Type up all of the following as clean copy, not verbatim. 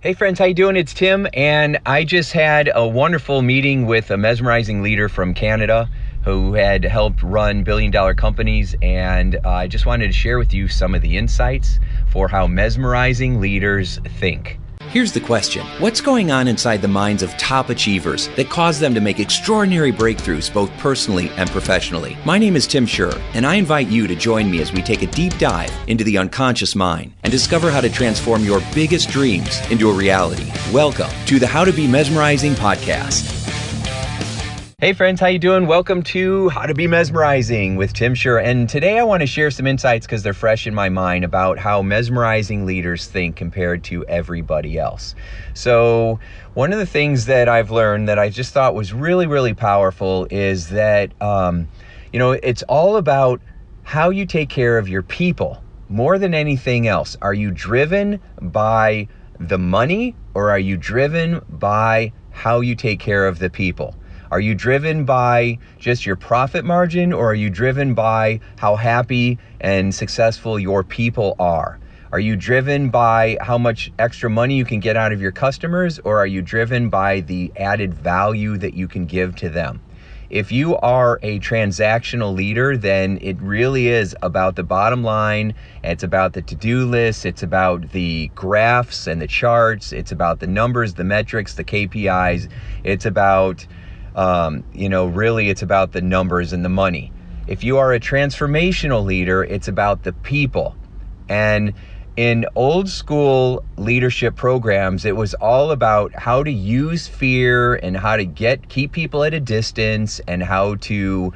Hey friends, how you doing? It's Tim, and I just had a wonderful meeting with a mesmerizing leader from Canada who had helped run billion-dollar companies, and I just wanted to share with you some of the insights for how mesmerizing leaders think. Here's the question. What's going on inside the minds of top achievers that cause them to make extraordinary breakthroughs both personally and professionally? My name is Tim Schur, and I invite you to join me as we take a deep dive into the unconscious mind and discover how to transform your biggest dreams into a reality. Welcome to the How to Be Mesmerizing podcast. Hey friends, how you doing? Welcome to How to Be Mesmerizing with Tim Schur. And today I want to share some insights because they're fresh in my mind about how mesmerizing leaders think compared to everybody else. So one of the things that I've learned that I just thought was really powerful is that, it's all about how you take care of your people more than anything else. Are you driven by the money, or are you driven by how you take care of the people? Are you driven by just your profit margin, or are you driven by how happy and successful your people are? Are you driven by how much extra money you can get out of your customers, or are you driven by the added value that you can give to them? If you are a transactional leader, then it really is about the bottom line. It's about the to-do list. It's about the graphs and the charts. It's about the numbers, the metrics, the KPIs. It's about really it's about the numbers and the money. If you are a transformational leader, it's about the people. And in old school leadership programs, it was all about how to use fear and how to keep people at a distance, and how to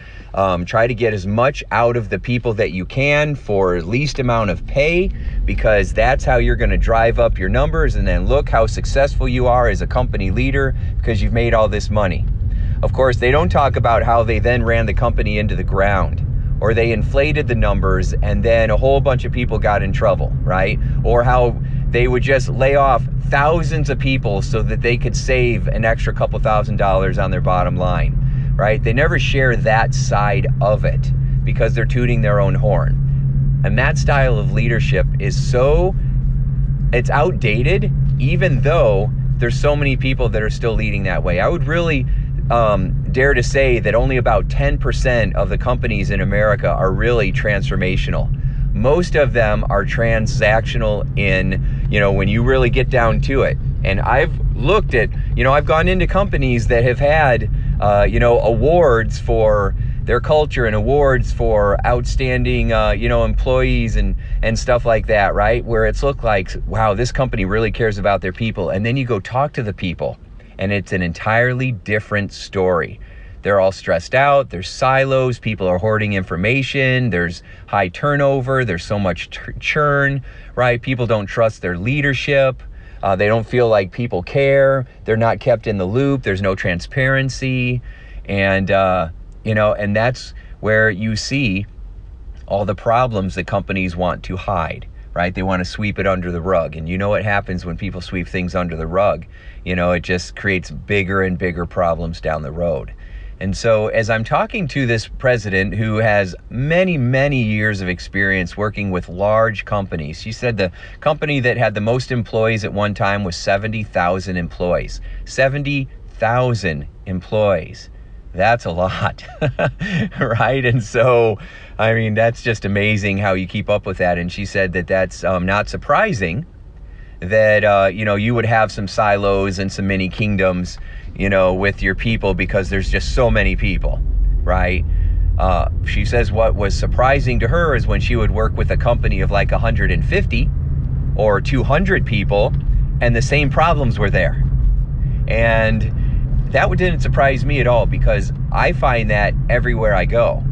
try to get as much out of the people that you can for least amount of pay, because that's how you're going to drive up your numbers, and then look how successful you are as a company leader because you've made all this money. Of course, they don't talk about how they then ran the company into the ground, or they inflated the numbers and then a whole bunch of people got in trouble, right? Or how they would just lay off thousands of people so that they could save an extra couple $1,000s on their bottom line, right? They never share that side of it because they're tooting their own horn. And that style of leadership it's outdated, even though there's so many people that are still leading that way. I would really dare to say that only about 10% of the companies in America are really transformational. Most of them are transactional when you really get down to it. And I've looked at, I've gone into companies that have had, awards for their culture and awards for outstanding, employees and stuff like that, right? Where it's looked like, wow, this company really cares about their people. And then you go talk to the people, and it's an entirely different story. They're all stressed out. There's silos. People are hoarding information. There's high turnover. There's so much churn, right? People don't trust their leadership. They don't feel like people care. They're not kept in the loop. There's no transparency. And that's where you see all the problems that companies want to hide, right? They want to sweep it under the rug. And you know what happens when people sweep things under the rug? It just creates bigger and bigger problems down the road. And so as I'm talking to this president who has many years of experience working with large companies, she said the company that had the most employees at one time was 70,000 employees. 70,000 employees. That's a lot, right? And so, that's just amazing how you keep up with that. And she said that that's not surprising that, you would have some silos and some mini kingdoms, with your people, because there's just so many people, right? She says what was surprising to her is when she would work with a company of like 150 or 200 people, and the same problems were there. And that didn't surprise me at all, because I find that everywhere I go.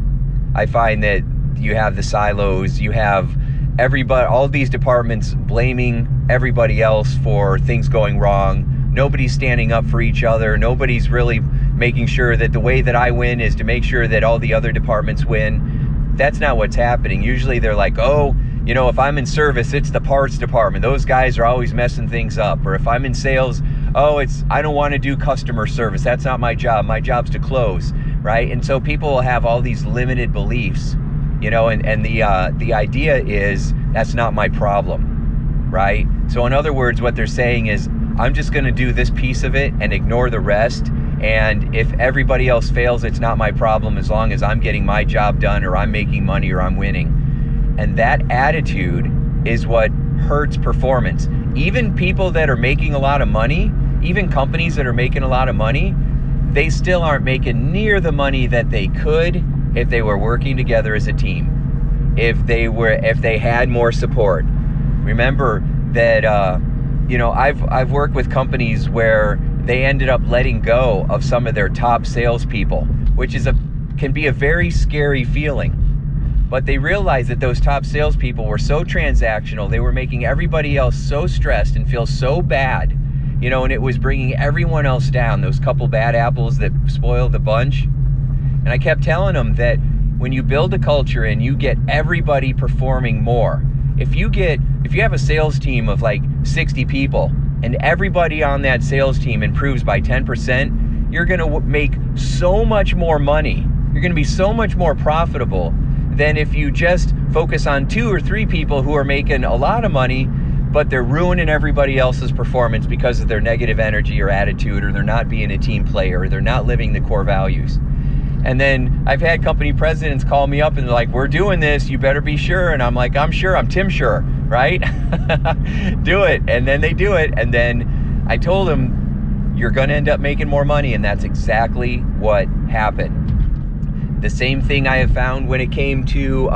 I find that you have the silos, you have all these departments blaming everybody else for things going wrong. Nobody's standing up for each other. Nobody's really making sure that the way that I win is to make sure that all the other departments win. That's not what's happening. Usually they're like, if I'm in service, it's the parts department. Those guys are always messing things up. Or if I'm in sales, I don't want to do customer service. That's not my job. My job's to close, right? And so people will have all these limited beliefs, and the idea is that's not my problem. right? So in other words, what they're saying is, I'm just going to do this piece of it and ignore the rest. And if everybody else fails, it's not my problem as long as I'm getting my job done, or I'm making money, or I'm winning. And that attitude is what hurts performance. Even people that are making a lot of money, even companies that are making a lot of money, they still aren't making near the money that they could if they were working together as a team, if they had more support. Remember that I've worked with companies where they ended up letting go of some of their top salespeople, which can be a very scary feeling. But they realized that those top salespeople were so transactional, they were making everybody else so stressed and feel so bad, and it was bringing everyone else down, those couple bad apples that spoiled the bunch. And I kept telling them that when you build a culture and you get everybody performing more, if you have a sales team of like 60 people and everybody on that sales team improves by 10%, you're gonna make so much more money. You're gonna be so much more profitable than if you just focus on 2 or 3 people who are making a lot of money, but they're ruining everybody else's performance because of their negative energy or attitude, or they're not being a team player, or they're not living the core values. And then I've had company presidents call me up and they're like, we're doing this, you better be sure. And I'm like, I'm sure, I'm Tim Sure, right? Do it. And then they do it. And then I told them, you're gonna end up making more money. And that's exactly what happened. The same thing I have found when it came to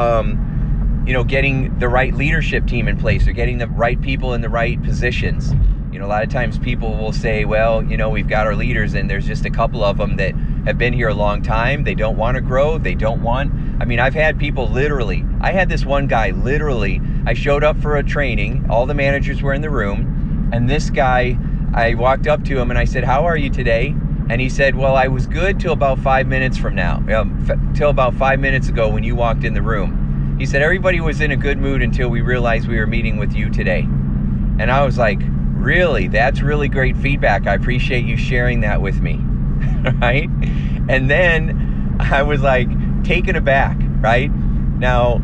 getting the right leadership team in place, or getting the right people in the right positions. A lot of times people will say, well, we've got our leaders and there's just a couple of them that have been here a long time. They don't want to grow. I've had people I had this one guy, I showed up for a training. All the managers were in the room. And this guy, I walked up to him and I said, how are you today? And he said, well, I was good till about 5 minutes from now, till about 5 minutes ago when you walked in the room. He said, everybody was in a good mood until we realized we were meeting with you today. And I was like, really? That's really great feedback. I appreciate you sharing that with me, right? And then I was like taken aback, right? Now,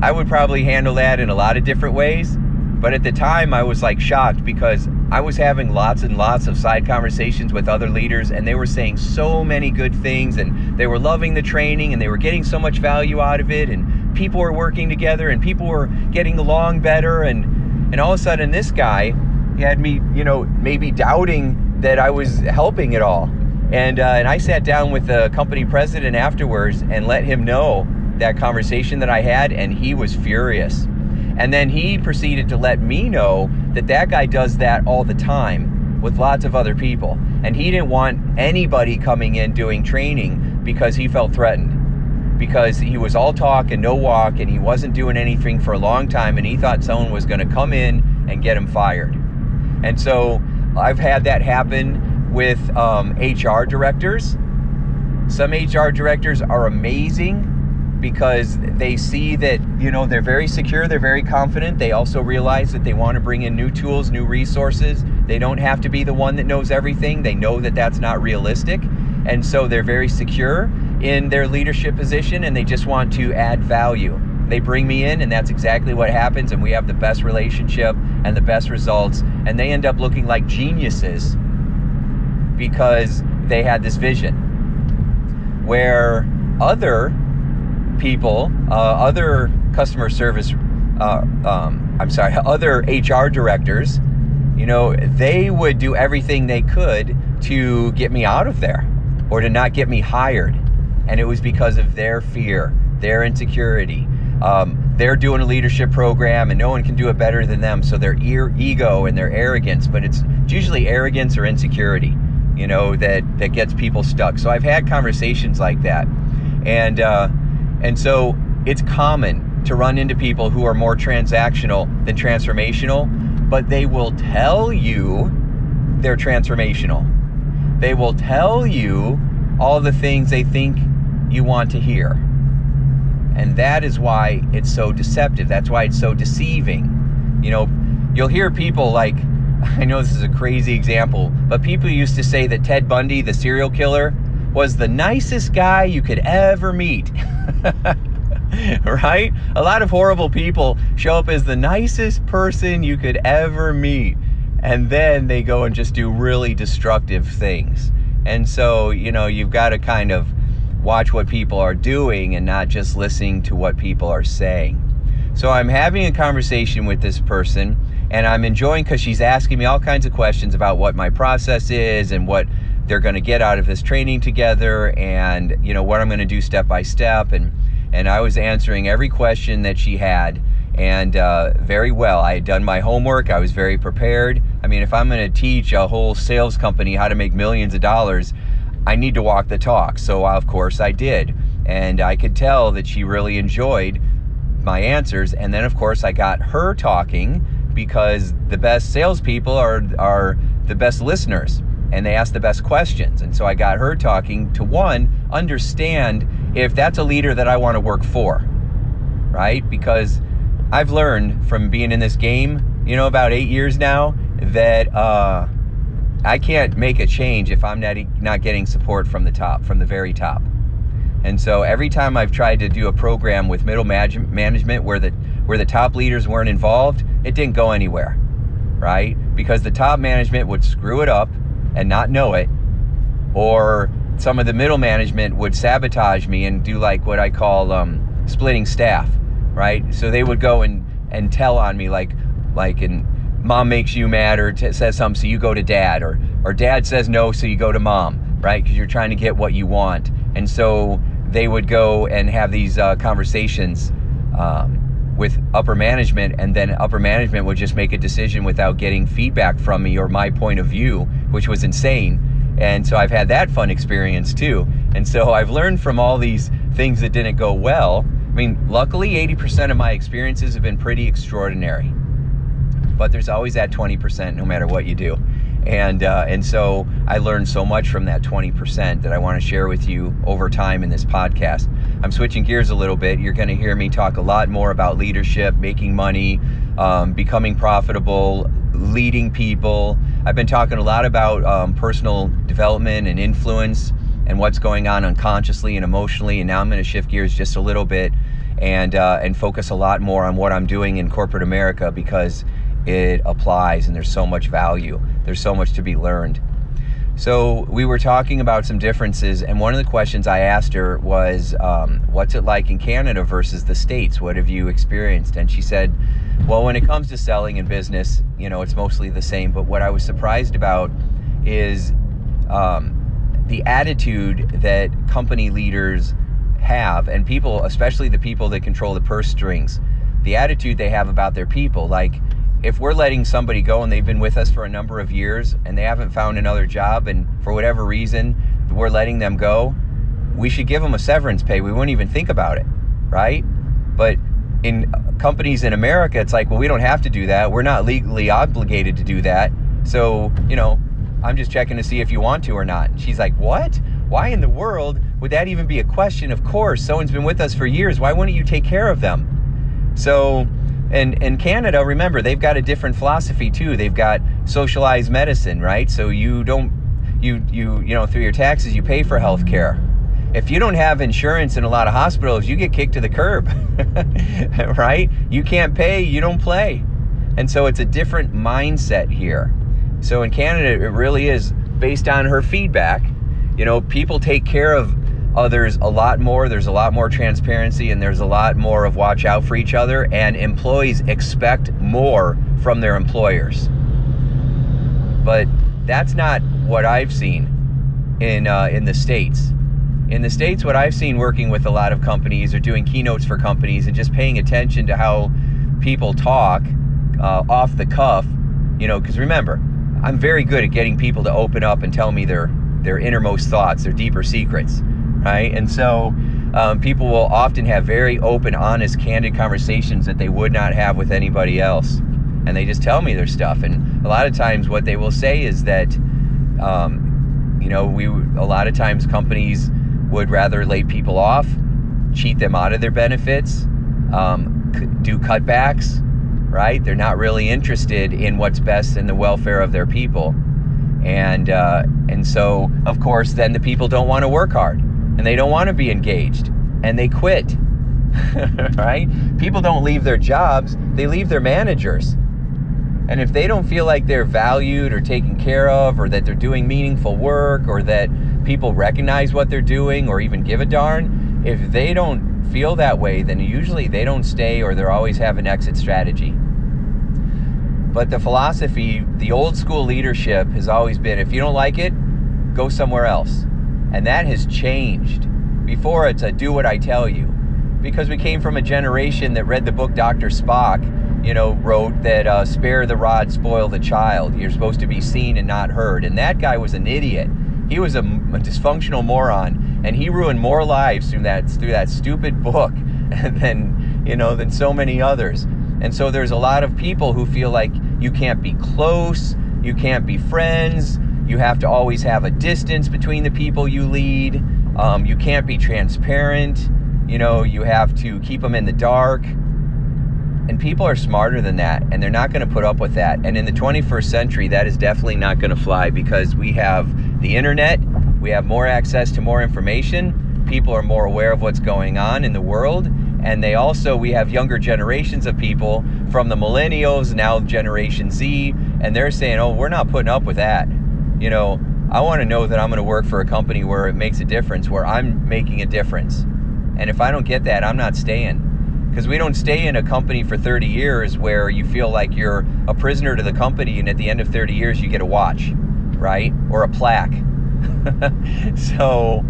I would probably handle that in a lot of different ways, but at the time I was like shocked, because I was having lots and lots of side conversations with other leaders, and they were saying so many good things, and they were loving the training, and they were getting so much value out of it, and people were working together, and people were getting along better, and all of a sudden this guy, he had me, maybe doubting that I was helping at all. And I sat down with the company president afterwards and let him know that conversation that I had, and he was furious. And then he proceeded to let me know that guy does that all the time with lots of other people. And he didn't want anybody coming in doing training because he felt threatened, because he was all talk and no walk, and he wasn't doing anything for a long time, and he thought someone was going to come in and get him fired. And so I've had that happen with HR directors. Some HR directors are amazing because they see that, they're very secure, they're very confident. They also realize that they want to bring in new tools, new resources. They don't have to be the one that knows everything. They know that that's not realistic. And so they're very secure in their leadership position, and they just want to add value. They bring me in, and that's exactly what happens, and we have the best relationship and the best results, and they end up looking like geniuses because they had this vision. Where other people, other customer service, other HR directors, they would do everything they could to get me out of there or to not get me hired. And it was because of their fear, their insecurity. They're doing a leadership program and no one can do it better than them. So their ego and their arrogance, but it's usually arrogance or insecurity, that gets people stuck. So I've had conversations like that. And so it's common to run into people who are more transactional than transformational, but they will tell you they're transformational. They will tell you all the things they think you want to hear. And that is why it's so deceptive. That's why it's so deceiving. You'll hear people like, I know this is a crazy example, but people used to say that Ted Bundy, the serial killer, was the nicest guy you could ever meet. right? A lot of horrible people show up as the nicest person you could ever meet, and then they go and just do really destructive things. And so, you've got to kind of watch what people are doing and not just listening to what people are saying. So I'm having a conversation with this person, and I'm enjoying because she's asking me all kinds of questions about what my process is and what they're going to get out of this training together, and what I'm going to do step by step. And I was answering every question that she had, and very well. I had done my homework. I was very prepared. I mean, if I'm going to teach a whole sales company how to make millions of dollars, I need to walk the talk. So of course I did. And I could tell that she really enjoyed my answers. And then of course I got her talking, because the best salespeople are the best listeners, and they ask the best questions. And so I got her talking to, one, understand if that's a leader that I want to work for, right? Because I've learned from being in this game, about 8 years now, that I can't make a change if I'm not getting support from the top, from the very top. And so every time I've tried to do a program with middle management where the top leaders weren't involved, it didn't go anywhere, right? Because the top management would screw it up and not know it, or some of the middle management would sabotage me and do like what I call splitting staff, right? So they would go and tell on me like in mom makes you mad, or says something, so you go to dad, or dad says no, so you go to mom, right? Because you're trying to get what you want. And so they would go and have these conversations with upper management, and then upper management would just make a decision without getting feedback from me or my point of view, which was insane. And so I've had that fun experience too. And so I've learned from all these things that didn't go well. I mean, luckily 80% of my experiences have been pretty extraordinary, but there's always that 20% no matter what you do. And so I learned so much from that 20% that I want to share with you over time in this podcast. I'm switching gears a little bit. You're going to hear me talk a lot more about leadership, making money, becoming profitable, leading people. I've been talking a lot about personal development and influence and what's going on unconsciously and emotionally. And now I'm going to shift gears just a little bit and focus a lot more on what I'm doing in corporate America, because it applies and there's so much value. There's so much to be learned. So we were talking about some differences, and one of the questions I asked her was, what's it like in Canada versus the States? What have you experienced? And she said, well, when it comes to selling and business, it's mostly the same. But what I was surprised about is the attitude that company leaders have, and people, especially the people that control the purse strings, the attitude they have about their people. Like, if we're letting somebody go and they've been with us for a number of years and they haven't found another job, and for whatever reason we're letting them go, we should give them a severance pay. We wouldn't even think about it, right? But in companies in America, it's like, well, we don't have to do that. We're not legally obligated to do that. So, I'm just checking to see if you want to or not. And she's like, what? Why in the world would that even be a question? Of course, someone's been with us for years. Why wouldn't you take care of them? So, and in Canada, remember, they've got a different philosophy too. They've got socialized medicine, right? So you don't, through your taxes, you pay for health care. If you don't have insurance in a lot of hospitals, you get kicked to the curb, right? You can't pay, you don't play. And so it's a different mindset here. So in Canada, it really is based on her feedback. People take care of others a lot more. There's a lot more transparency, and there's a lot more of watch out for each other, and employees expect more from their employers. But that's not what I've seen in the States. In the States, what I've seen working with a lot of companies or doing keynotes for companies and just paying attention to how people talk off the cuff, because remember, I'm very good at getting people to open up and tell me their innermost thoughts, their deeper secrets, right? And so people will often have very open, honest, candid conversations that they would not have with anybody else. And they just tell me their stuff. And a lot of times what they will say is that, a lot of times companies would rather lay people off, cheat them out of their benefits, do cutbacks, right? They're not really interested in what's best in the welfare of their people. And so, of course, then the people don't want to work hard, and they don't want to be engaged, and they quit. right? People don't leave their jobs, they leave their managers. And if they don't feel like they're valued or taken care of, or that they're doing meaningful work, or that people recognize what they're doing or even give a darn, if they don't feel that way, then usually they don't stay, or they're always have an exit strategy. But the philosophy, the old school leadership has always been, if you don't like it, go somewhere else. And that has changed. Before, it's a do what I tell you. Because we came from a generation that read the book Dr. Spock, wrote that spare the rod, spoil the child. You're supposed to be seen and not heard. And that guy was an idiot. He was a dysfunctional moron, and he ruined more lives through that stupid book than so many others. And so there's a lot of people who feel like you can't be close, you can't be friends, you have to always have a distance between the people you lead, you can't be transparent, you have to keep them in the dark. And people are smarter than that, and they're not going to put up with that. And in the 21st century, that is definitely not going to fly, because we have the internet, we have more access to more information, people are more aware of what's going on in the world, and we have younger generations of people from the millennials, now Generation Z, and they're saying, oh, we're not putting up with that. I want to know that I'm going to work for a company where it makes a difference, where I'm making a difference. And if I don't get that, I'm not staying. Because we don't stay in a company for 30 years where you feel like you're a prisoner to the company, and at the end of 30 years you get a watch, right? Or a plaque. So,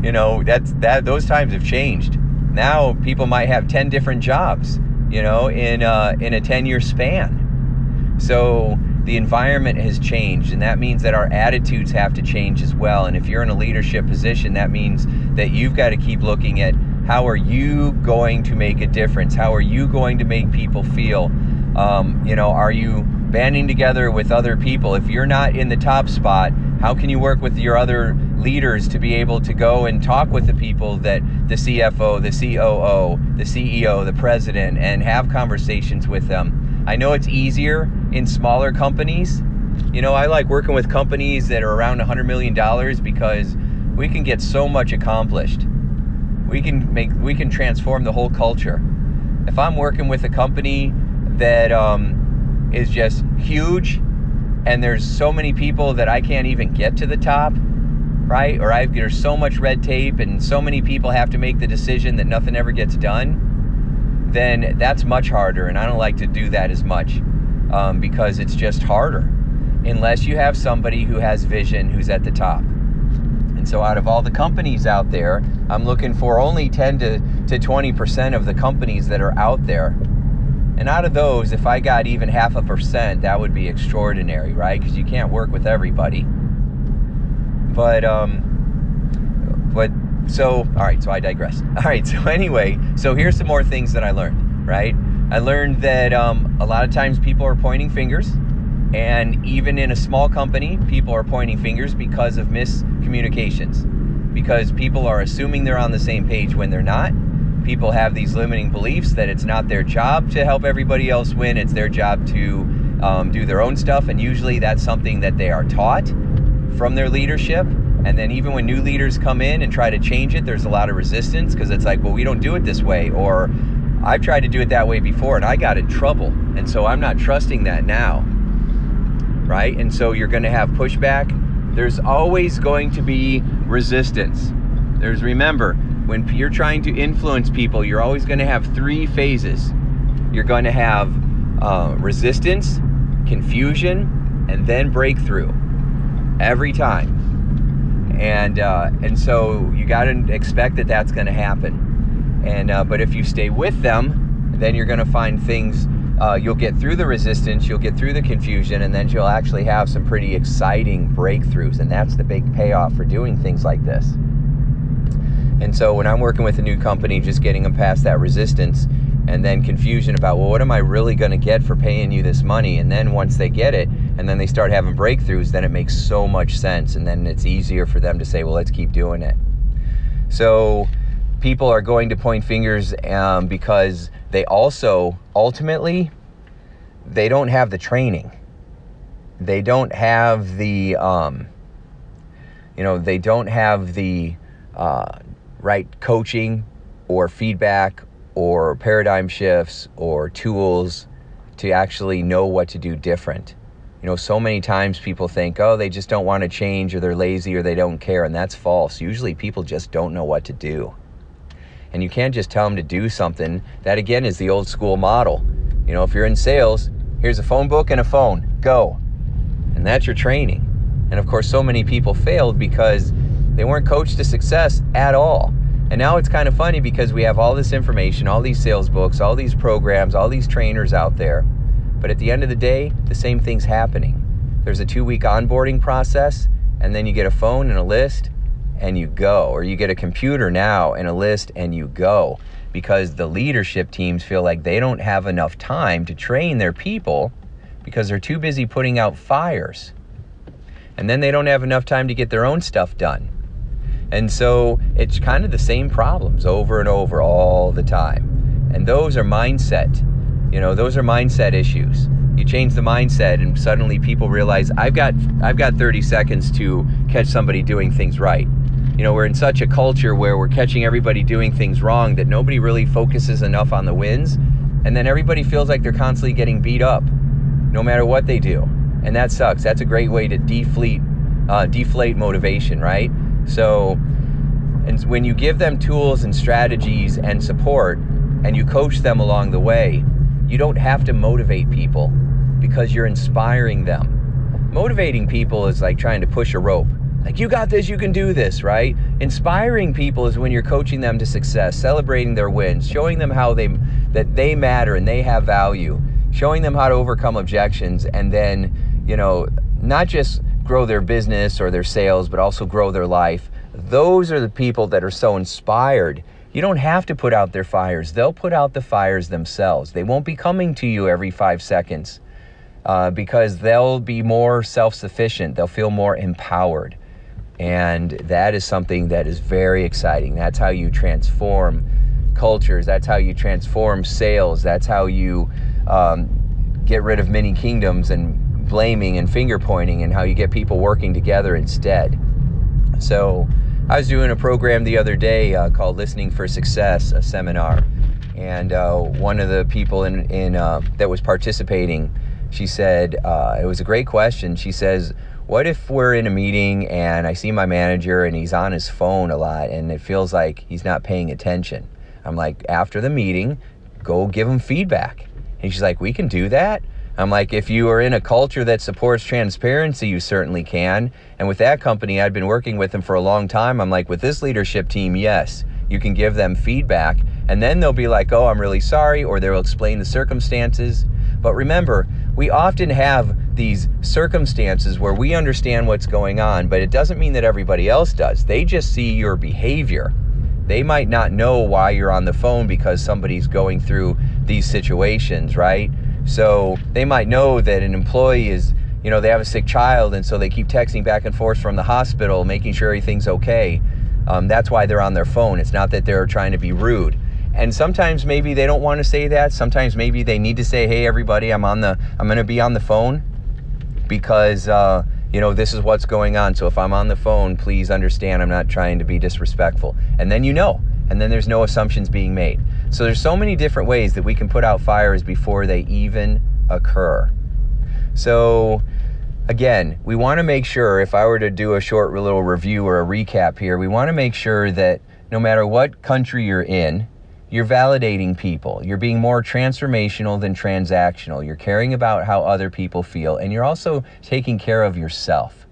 those times have changed. Now people might have 10 different jobs, in a 10-year span. So the environment has changed, and that means that our attitudes have to change as well. And if you're in a leadership position, that means that you've got to keep looking at, how are you going to make a difference? How are you going to make people feel? Are you banding together with other people? If you're not in the top spot, how can you work with your other leaders to be able to go and talk with the people, that the CFO, the COO, the CEO, the president, and have conversations with them? I know it's easier in smaller companies. I like working with companies that are around $100 million, because we can get so much accomplished. We can transform the whole culture. If I'm working with a company that is just huge, and there's so many people that I can't even get to the top, right? Or there's so much red tape, and so many people have to make the decision that nothing ever gets done, then that's much harder. And I don't like to do that as much, because it's just harder, unless you have somebody who has vision, who's at the top. And so out of all the companies out there, I'm looking for only 10 to 20% of the companies that are out there. And out of those, if I got even 0.5%, that would be extraordinary, right? Because you can't work with everybody. All right, so I digress. All right, so anyway, so here's some more things that I learned, right? I learned that a lot of times people are pointing fingers. And even in a small company, people are pointing fingers because of miscommunications. Because people are assuming they're on the same page when they're not. People have these limiting beliefs that it's not their job to help everybody else win. It's their job to do their own stuff. And usually that's something that they are taught from their leadership. And then even when new leaders come in and try to change it, there's a lot of resistance, because it's like, well, we don't do it this way. Or I've tried to do it that way before and I got in trouble. And so I'm not trusting that now. Right? And so you're going to have pushback. There's always going to be resistance. Remember, when you're trying to influence people, you're always going to have 3 phases. You're going to have resistance, confusion, and then breakthrough every time. And so you got to expect that that's going to happen. But if you stay with them, then you're going to find things. You'll get through the resistance, you'll get through the confusion, and then you'll actually have some pretty exciting breakthroughs. And that's the big payoff for doing things like this. And so when I'm working with a new company, just getting them past that resistance and then confusion about, well, what am I really going to get for paying you this money? And then once they get it, and then they start having breakthroughs, then it makes so much sense. And then it's easier for them to say, well, let's keep doing it. So people are going to point fingers because they also, ultimately, they don't have the training. They don't have the, right coaching or feedback or paradigm shifts or tools to actually know what to do different. You know, so many times people think, oh, they just don't want to change, or they're lazy, or they don't care, and that's false. Usually people just don't know what to do. And you can't just tell them to do something. That, again, is the old school model. You know, if you're in sales, here's a phone book and a phone, go. And that's your training. And of course, so many people failed because they weren't coached to success at all. And now it's kind of funny because we have all this information, all these sales books, all these programs, all these trainers out there. But at the end of the day, the same thing's happening. There's a 2-week onboarding process, and then you get a phone and a list, and you go. Or you get a computer now and a list, and you go. Because the leadership teams feel like they don't have enough time to train their people because they're too busy putting out fires. And then they don't have enough time to get their own stuff done. And so it's kind of the same problems over and over all the time. And those are mindset. You know, those are mindset issues. You change the mindset and suddenly people realize I've got 30 seconds to catch somebody doing things right. You know, we're in such a culture where we're catching everybody doing things wrong that nobody really focuses enough on the wins. And then everybody feels like they're constantly getting beat up no matter what they do. And that sucks. That's a great way to deflate motivation, right? So, and when you give them tools and strategies and support and you coach them along the way, you don't have to motivate people because you're inspiring them. Motivating people is like trying to push a rope. Like, you got this, you can do this, right? Inspiring people is when you're coaching them to success, celebrating their wins, showing them how that they matter and they have value, showing them how to overcome objections, and then, you know, not just grow their business or their sales, but also grow their life. Those are the people that are so inspired. You don't have to put out their fires. They'll put out the fires themselves. They won't be coming to you every 5 seconds because they'll be more self-sufficient. They'll feel more empowered. And that is something that is very exciting. That's how you transform cultures. That's how you transform sales. That's how you get rid of many kingdoms and blaming and finger pointing, and how you get people working together instead. So I was doing a program the other day called Listening for Success, a seminar. And one of the people in that was participating, she said, it was a great question. She says, what if we're in a meeting and I see my manager and he's on his phone a lot and it feels like he's not paying attention? I'm like, after the meeting, go give him feedback. And she's like, we can do that? I'm like, if you are in a culture that supports transparency, you certainly can. And with that company, I'd been working with them for a long time. I'm like, with this leadership team, yes, you can give them feedback. And then they'll be like, oh, I'm really sorry, or they'll explain the circumstances. But remember, we often have these circumstances where we understand what's going on, but it doesn't mean that everybody else does. They just see your behavior. They might not know why you're on the phone because somebody's going through these situations, right? So they might know that an employee is, you know, they have a sick child, and so they keep texting back and forth from the hospital, making sure everything's okay. That's why they're on their phone. It's not that they're trying to be rude. And sometimes maybe they don't want to say that. Sometimes maybe they need to say, hey, everybody, I'm going to be on the phone because, you know, this is what's going on. So if I'm on the phone, please understand I'm not trying to be disrespectful. And then you know, and then there's no assumptions being made. So there's so many different ways that we can put out fires before they even occur. So again, we want to make sure, if I were to do a short little review or a recap here, we want to make sure that no matter what country you're in, you're validating people. You're being more transformational than transactional. You're caring about how other people feel, and you're also taking care of yourself.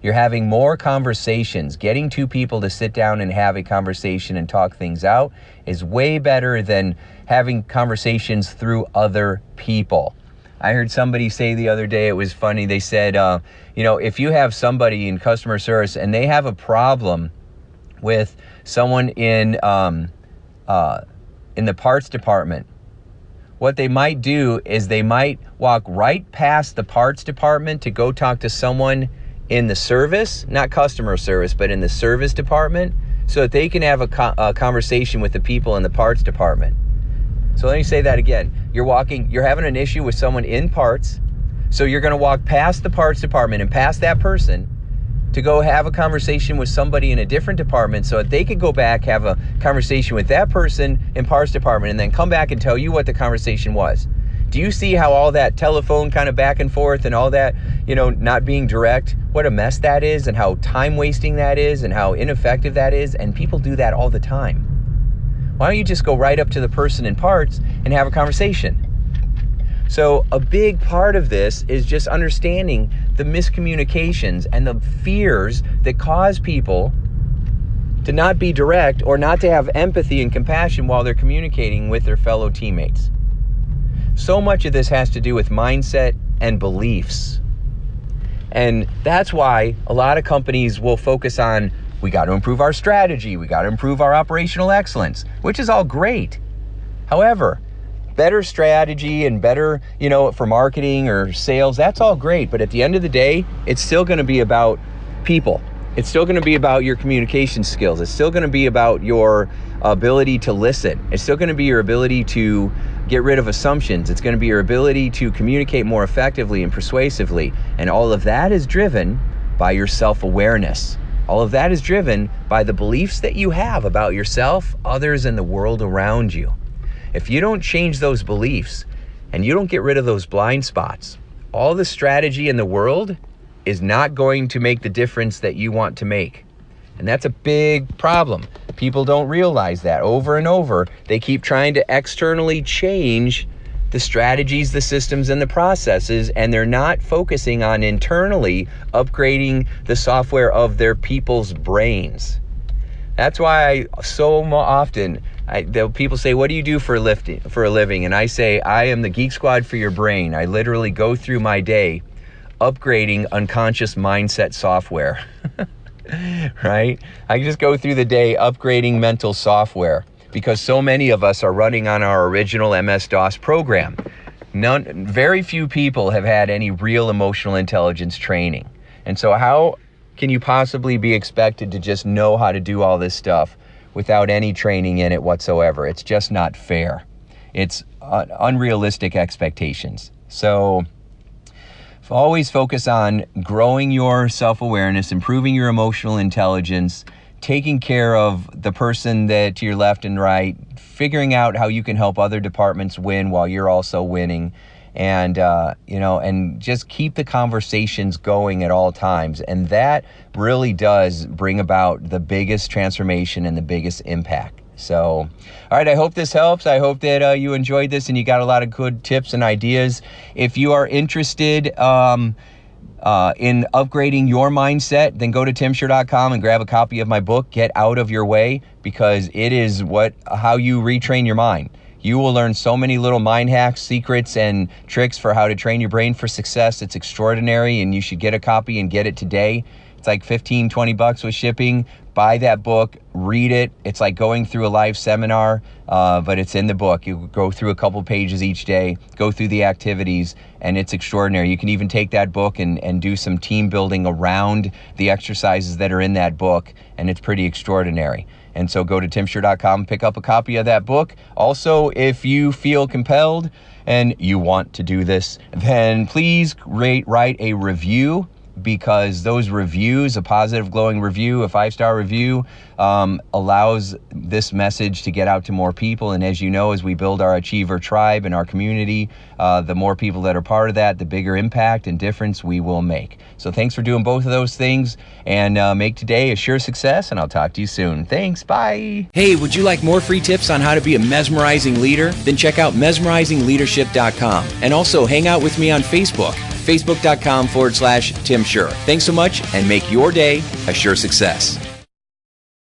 You're having more conversations. Getting two people to sit down and have a conversation and talk things out is way better than having conversations through other people. I heard somebody say the other day, it was funny, they said, you know, if you have somebody in customer service and they have a problem with someone in the parts department, what they might do is they might walk right past the parts department to go talk to someone in the service, not customer service, but in the service department, so that they can have a conversation with the people in the parts department. So let me say that again. You're having an issue with someone in parts, so you're going to walk past the parts department and past that person to go have a conversation with somebody in a different department so that they could go back, have a conversation with that person in parts department, and then come back and tell you what the conversation was. Do you see how all that telephone kind of back and forth and all that, not being direct, what a mess that is, and how time wasting that is, and how ineffective that is? And people do that all the time. Why don't you just go right up to the person in parts and have a conversation? So a big part of this is just understanding the miscommunications and the fears that cause people to not be direct or not to have empathy and compassion while they're communicating with their fellow teammates. So much of this has to do with mindset and beliefs. And that's why a lot of companies will focus on, we got to improve our strategy, we got to improve our operational excellence, which is all great. However, better strategy and better, for marketing or sales, that's all great. But at the end of the day, it's still going to be about people. It's still going to be about your communication skills. It's still going to be about your ability to listen. It's still going to be your ability to get rid of assumptions. It's going to be your ability to communicate more effectively and persuasively. And all of that is driven by your self-awareness. All of that is driven by the beliefs that you have about yourself, others, and the world around you. If you don't change those beliefs and you don't get rid of those blind spots, all the strategy in the world is not going to make the difference that you want to make. And that's a big problem. People don't realize that over and over. They keep trying to externally change the strategies, the systems, and the processes, and they're not focusing on internally upgrading the software of their people's brains. That's why so often people say, what do you do for a living? And I say, I am the Geek Squad for your brain. I literally go through my day upgrading unconscious mindset software, right? I just go through the day upgrading mental software because so many of us are running on our original MS-DOS program. Very few people have had any real emotional intelligence training. And so how can you possibly be expected to just know how to do all this stuff without any training in it whatsoever? It's just not fair. It's unrealistic expectations. So always focus on growing your self-awareness, improving your emotional intelligence, taking care of the person that to your left and right, figuring out how you can help other departments win while you're also winning. And, and just keep the conversations going at all times. And that really does bring about the biggest transformation and the biggest impact. So, all right, I hope this helps. I hope that you enjoyed this and you got a lot of good tips and ideas. If you are interested in upgrading your mindset, then go to timsher.com and grab a copy of my book, Get Out of Your Way, because it is how you retrain your mind. You will learn so many little mind hacks, secrets, and tricks for how to train your brain for success. It's extraordinary, and you should get a copy and get it today. It's like $15-20 with shipping. Buy that book, read it. It's like going through a live seminar, but it's in the book. You go through a couple pages each day, go through the activities, and it's extraordinary. You can even take that book and do some team building around the exercises that are in that book, and it's pretty extraordinary. And so go to timsher.com, pick up a copy of that book. Also, if you feel compelled and you want to do this, then please write a review, because those reviews, a positive glowing review, a 5-star review, allows this message to get out to more people. And as you know, as we build our Achiever tribe and our community, the more people that are part of that, the bigger impact and difference we will make. So thanks for doing both of those things, and make today a sure success, and I'll talk to you soon. Thanks, bye. Hey, would you like more free tips on how to be a mesmerizing leader? Then check out mesmerizingleadership.com, and also hang out with me on Facebook, facebook.com/Tim Scher. Thanks so much, and make your day a sure success.